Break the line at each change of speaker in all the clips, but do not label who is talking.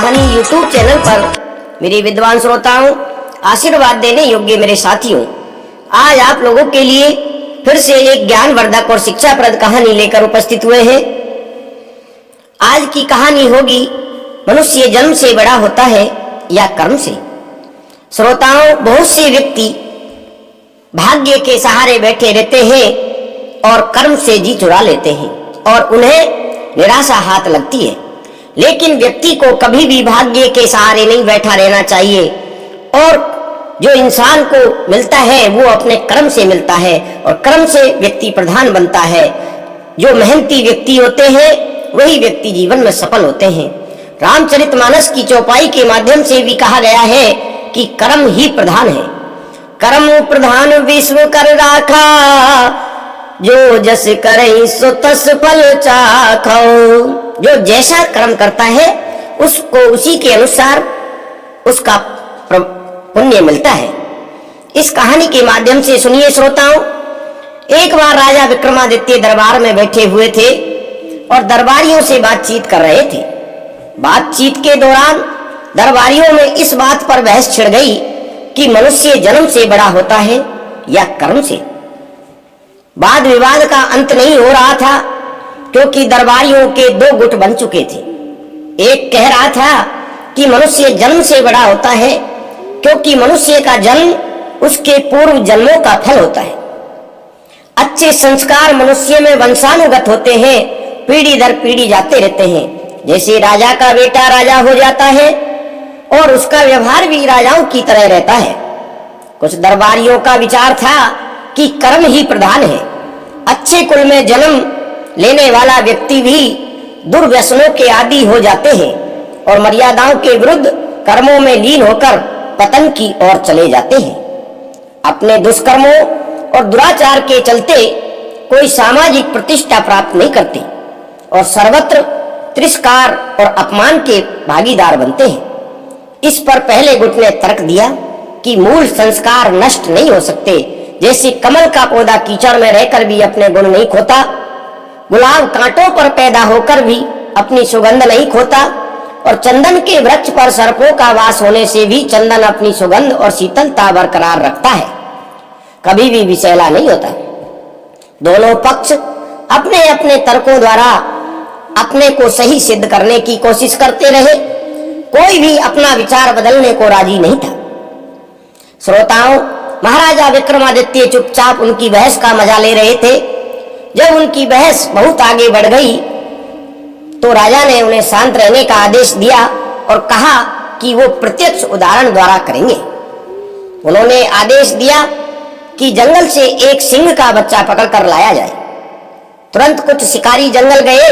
कहानी YouTube channel पर मेरे विद्वान श्रोताओं, आशीर्वाद देने योग्य मेरे साथियों, आज आप लोगों के लिए फिर से एक ज्ञानवर्धक और शिक्षाप्रद कहानी लेकर उपस्थित हुए हैं। आज की कहानी होगी मनुष्य जन्म से बड़ा होता है या कर्म से। श्रोताओं, बहुत से व्यक्ति भाग्य के सहारे बैठे रहते हैं और कर्म से जी चुरा लेते हैं और उन्हें निराशा हाथ लगती है। लेकिन व्यक्ति को कभी भी भाग्य के सहारे नहीं बैठा रहना चाहिए और जो इंसान को मिलता है वो अपने कर्म से मिलता है और कर्म से व्यक्ति प्रधान बनता है। जो मेहनती व्यक्ति होते हैं वही व्यक्ति जीवन में सफल होते हैं। रामचरितमानस की चौपाई के माध्यम से भी कहा गया है कि कर्म ही प्रधान है। कर्म प्रधान विश्व कर राखा, जो जस करे सो तस फल चाखो। जो जैसा कर्म करता है उसको उसी के अनुसार उसका पुण्य मिलता है। इस कहानी के माध्यम से सुनिए श्रोताओं। एक बार राजा विक्रमादित्य दरबार में बैठे हुए थे और दरबारियों से बातचीत कर रहे थे। बातचीत के दौरान दरबारियों में इस बात पर बहस छिड़ गई कि मनुष्य जन्म से बड़ा होता है या कर्म से। वाद विवाद का अंत नहीं हो रहा था क्योंकि दरबारियों के दो गुट बन चुके थे। एक कह रहा था कि मनुष्य जन्म से बड़ा होता है क्योंकि मनुष्य का जन्म उसके पूर्व जन्मों का फल होता है। अच्छे संस्कार मनुष्य में वंशानुगत होते हैं, पीढ़ी दर पीढ़ी जाते रहते हैं। जैसे राजा का बेटा राजा हो जाता है और उसका व्यवहार भी राजाओं की तरह रहता है। कुछ दरबारियों का विचार था कि कर्म ही प्रधान है। अच्छे कुल में जन्म लेने वाला व्यक्ति भी दुर्व्यसनों के आदी हो जाते हैं और मर्यादाओं के विरुद्ध कर्मों में लीन होकर पतन की ओर चले जाते हैं। अपने दुष्कर्मों और दुराचार के चलते कोई सामाजिक प्रतिष्ठा प्राप्त नहीं करते और सर्वत्र तिरस्कार और अपमान के भागीदार बनते हैं। इस पर पहले गुट ने तर्क दिया कि मूल संस्कार नष्ट नहीं हो सकते। जैसे कमल का पौधा कीचड़ में रहकर भी अपने गुण नहीं खोता, गुलाब कांटों पर पैदा होकर भी अपनी सुगंध नहीं खोता और चंदन के वृक्ष पर सर्पों का वास होने से भी चंदन अपनी सुगंध और शीतलता बरकरार रखता है, कभी भी विषैला नहीं होता। दोनों पक्ष अपने अपने तर्कों द्वारा अपने को सही सिद्ध करने की कोशिश करते रहे। कोई भी अपना विचार बदलने को राजी नहीं था। श्रोताओं, महाराजा विक्रमादित्य चुपचाप उनकी बहस का मजा ले रहे थे। जब उनकी बहस बहुत आगे बढ़ गई तो राजा ने उन्हें शांत रहने का आदेश दिया और कहा कि वो प्रत्यक्ष उदाहरण द्वारा करेंगे। उन्होंने आदेश दिया कि जंगल से एक सिंह का बच्चा पकड़कर लाया जाए। तुरंत कुछ शिकारी जंगल गए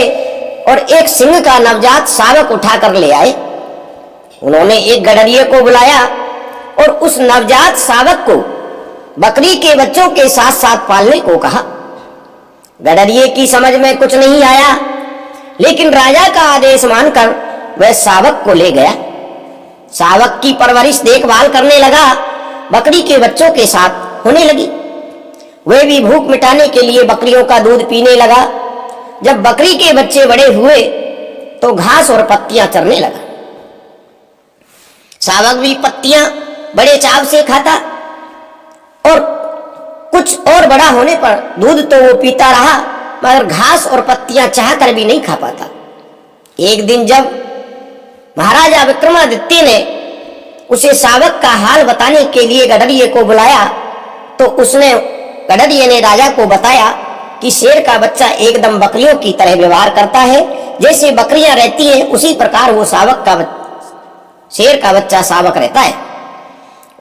और एक सिंह का नवजात शावक उठाकर ले आए। उन्होंने एक गडरिये को बुलाया और उस नवजात शावक को बकरी के बच्चों के साथ साथ पालने को कहा। गडरिये की समझ में कुछ नहीं आया, लेकिन राजा का आदेश मानकर वह शावक को ले गया। शावक की परवरिश देखभाल करने लगा, बकरी के बच्चों के साथ होने लगी। वह भी भूख मिटाने के लिए बकरियों का दूध पीने लगा। जब बकरी के बच्चे बड़े हुए तो घास और पत्तियां चरने लगा। शावक भी पत्तियां बड़े चाव से खाता और कुछ और बड़ा होने पर दूध तो वो पीता रहा, मगर घास और पत्तियां चाहकर भी नहीं खा पाता। एक दिन जब महाराजा विक्रमादित्य ने उसे शावक का हाल बताने के लिए गडरिये को बुलाया तो गडरिये ने राजा को बताया कि शेर का बच्चा एकदम बकरियों की तरह व्यवहार करता है। जैसे बकरियां रहती हैं उसी प्रकार वो शेर का बच्चा शावक रहता है।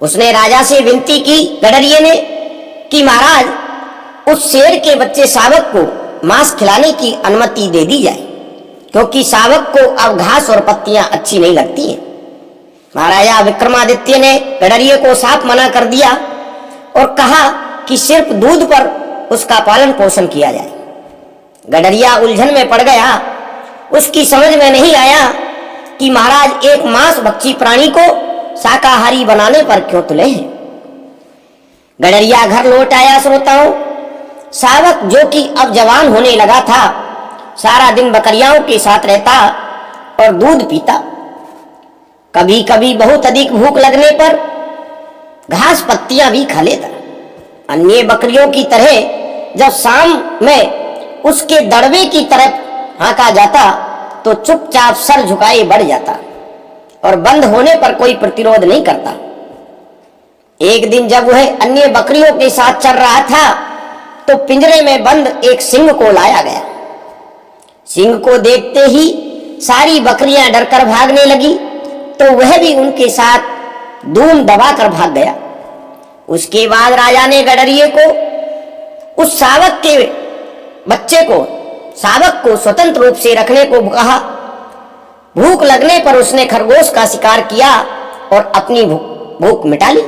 उसने राजा से विनती की गडरिये ने कि महाराज, उस शेर के बच्चे शावक को मांस खिलाने की अनुमति दे दी जाए, क्योंकि शावक को अब घास और पत्तियां अच्छी नहीं लगती हैं। महाराजा विक्रमादित्य ने गडरिये को साफ मना कर दिया और कहा कि सिर्फ दूध पर उसका पालन पोषण किया जाए। गडरिया उलझन में पड़ गया। उसकी समझ में नहीं आया कि महाराज एक मांस भक्षी प्राणी को शाकाहारी बनाने पर क्यों तुले हैं। गडरिया घर लौट आया। श्रोताओं, शावक जो कि अब जवान होने लगा था, सारा दिन बकरियाओं के साथ रहता और दूध पीता। कभी कभी बहुत अधिक भूख लगने पर घास पत्तियां भी खा लेता। अन्य बकरियों की तरह जब शाम में उसके दड़बे की तरफ हाँका जाता तो चुपचाप सर झुकाए बढ़ जाता और बंद होने पर कोई प्रतिरोध नहीं करता। एक दिन जब वह अन्य बकरियों के साथ चल रहा था तो पिंजरे में बंद एक सिंह को लाया गया। सिंह को देखते ही सारी बकरियां डरकर भागने लगी तो वह भी उनके साथ धूम दबाकर भाग गया। उसके बाद राजा ने गडरिये को उस शावक के बच्चे को शावक को स्वतंत्र रूप से रखने को कहा। भूख लगने पर उसने खरगोश का शिकार किया और अपनी भूख मिटा ली।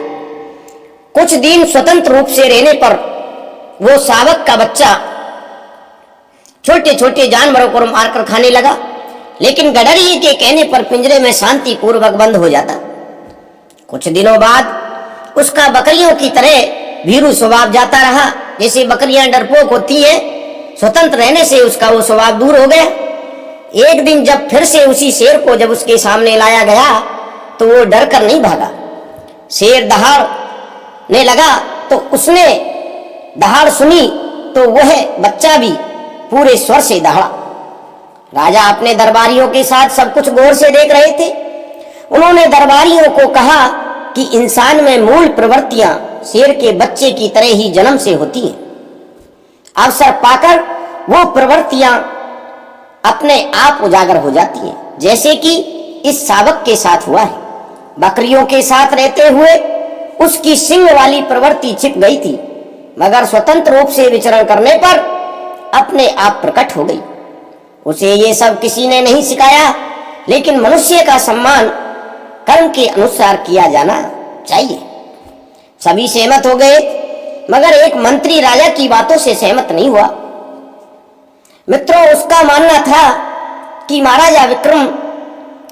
कुछ दिन स्वतंत्र रूप से रहने पर वो शावक का बच्चा छोटे छोटे जानवरों को मारकर खाने लगा, लेकिन गडरिये के कहने पर पिंजरे में शांति पूर्वक बंद हो जाता। कुछ दिनों बाद उसका बकरियों की तरह भीरू स्वभाव जाता रहा। जैसे बकरियां डरपोक होती हैं, स्वतंत्र रहने से उसका वो स्वभाव दूर हो गया। एक दिन जब फिर से उसी शेर को जब उसके सामने लाया गया तो वो डर कर नहीं भागा। शेर दहाड़ने लगा तो उसने दहाड़ सुनी तो वह बच्चा भी पूरे स्वर से दहाड़ा। राजा अपने दरबारियों के साथ सब कुछ गौर से देख रहे थे। उन्होंने दरबारियों को कहा कि इंसान में मूल प्रवृत्तियां शेर के बच्चे की तरह ही जन्म से होती हैं। अवसर पाकर वो प्रवृत्तियां अपने आप उजागर हो जाती हैं, जैसे कि इस शावक के साथ हुआ है। बकरियों के साथ रहते हुए उसकी सिंह वाली प्रवृत्ति छिप गई थी, मगर स्वतंत्र रूप से विचरण करने पर अपने आप प्रकट हो गई। उसे ये सब किसी ने नहीं सिखाया, लेकिन मनुष्य का सम्मान कर्म के अनुसार किया जाना चाहिए। सभी सहमत हो गए, मगर एक मंत्री राजा की बातों से सहमत नहीं हुआ। मित्रों, उसका मानना था कि महाराजा विक्रम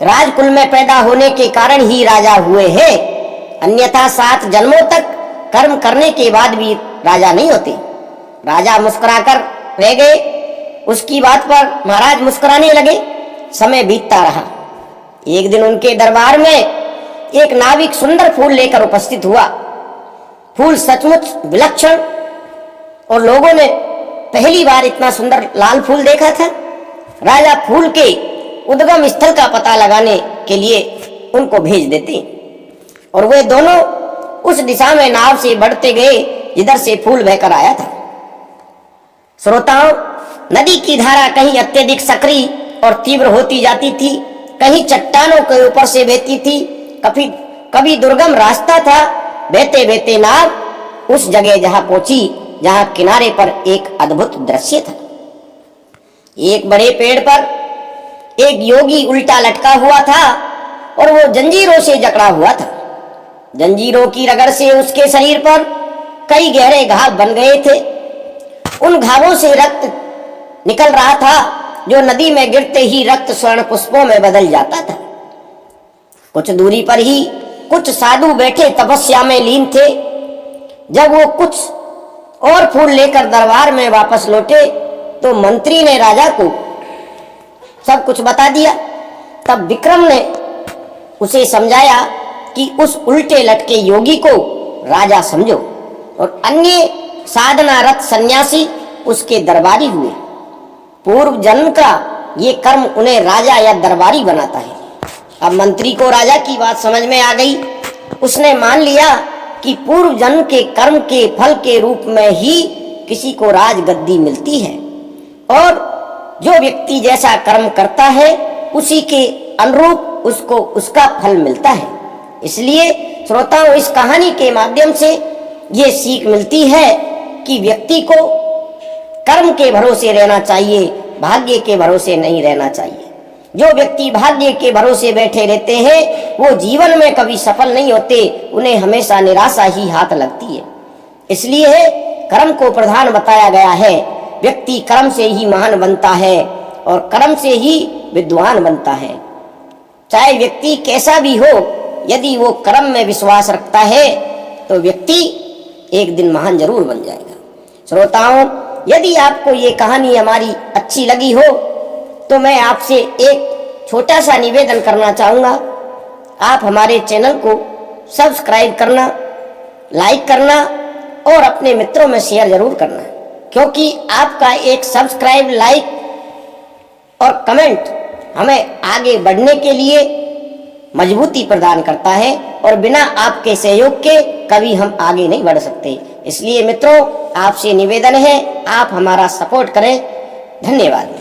राजकुल में पैदा होने के कारण ही राजा हुए हैं, अन्यथा 7 जन्मों तक कर्म करने के बाद भी राजा नहीं होते। राजा मुस्कुराकर रह गए। उसकी बात पर महाराज मुस्कुराने लगे। समय बीतता रहा। एक दिन उनके दरबार में एक नाविक सुंदर फूल लेकर उपस्थित हुआ। फूल सचमुच विलक्षण और लोगों ने पहली बार इतना सुंदर लाल फूल देखा था। राजा फूल के उद्गम स्थल का पता लगाने के लिए उनको भेज देते और वे दोनों उस दिशा में नाव से बढ़ते गए जिधर से फूल बहकर आया था। श्रोताओं, नदी की धारा कहीं अत्यधिक सक्रिय और तीव्र होती जाती थी, कहीं चट्टानों के ऊपर से बहती थी, कभी दुर्गम रास्ता था। बहते बहते नाव उस जगह जहां पहुंची जहां किनारे पर एक अद्भुत दृश्य था। एक बड़े पेड़ पर एक योगी उल्टा लटका हुआ था और वो जंजीरों से जकड़ा हुआ था। जंजीरों की रगड़ से उसके शरीर पर कई गहरे घाव बन गए थे। उन घावों से रक्त निकल रहा था जो नदी में गिरते ही रक्त स्वर्ण पुष्पों में बदल जाता था। कुछ दूरी पर ही कुछ साधु बैठे तपस्या में लीन थे। जब वो कुछ और फूल लेकर दरबार में वापस लौटे तो मंत्री ने राजा को सब कुछ बता दिया। तब विक्रम ने उसे समझाया कि उस उल्टे लटके योगी को राजा समझो और अन्य साधना रत सन्यासी उसके दरबारी हुए। पूर्व जन्म का ये कर्म उन्हें राजा या दरबारी बनाता है। अब मंत्री को राजा की बात समझ में आ गई। उसने मान लिया कि पूर्व जन्म के कर्म के फल के रूप में ही किसी को राजगद्दी मिलती है और जो व्यक्ति जैसा कर्म करता है उसी के अनुरूप उसको उसका फल मिलता है। इसलिए श्रोताओं, इस कहानी के माध्यम से ये सीख मिलती है कि व्यक्ति को कर्म के भरोसे रहना चाहिए, भाग्य के भरोसे नहीं रहना चाहिए। जो व्यक्ति भाग्य के भरोसे बैठे रहते हैं वो जीवन में कभी सफल नहीं होते, उन्हें हमेशा निराशा ही हाथ लगती है। इसलिए कर्म को प्रधान बताया गया है। व्यक्ति कर्म से ही महान बनता है और कर्म से ही विद्वान बनता है। चाहे व्यक्ति कैसा भी हो, यदि वो कर्म में विश्वास रखता है तो व्यक्ति एक दिन महान जरूर बन जाएगा। श्रोताओं, यदि आपको ये कहानी हमारी अच्छी लगी हो तो मैं आपसे एक छोटा सा निवेदन करना चाहूँगा। आप हमारे चैनल को सब्सक्राइब करना, लाइक करना और अपने मित्रों में शेयर जरूर करना, क्योंकि आपका एक सब्सक्राइब, लाइक और कमेंट हमें आगे बढ़ने के लिए मजबूती प्रदान करता है और बिना आपके सहयोग के कभी हम आगे नहीं बढ़ सकते। इसलिए मित्रों, आपसे निवेदन है, आप हमारा सपोर्ट करें। धन्यवाद।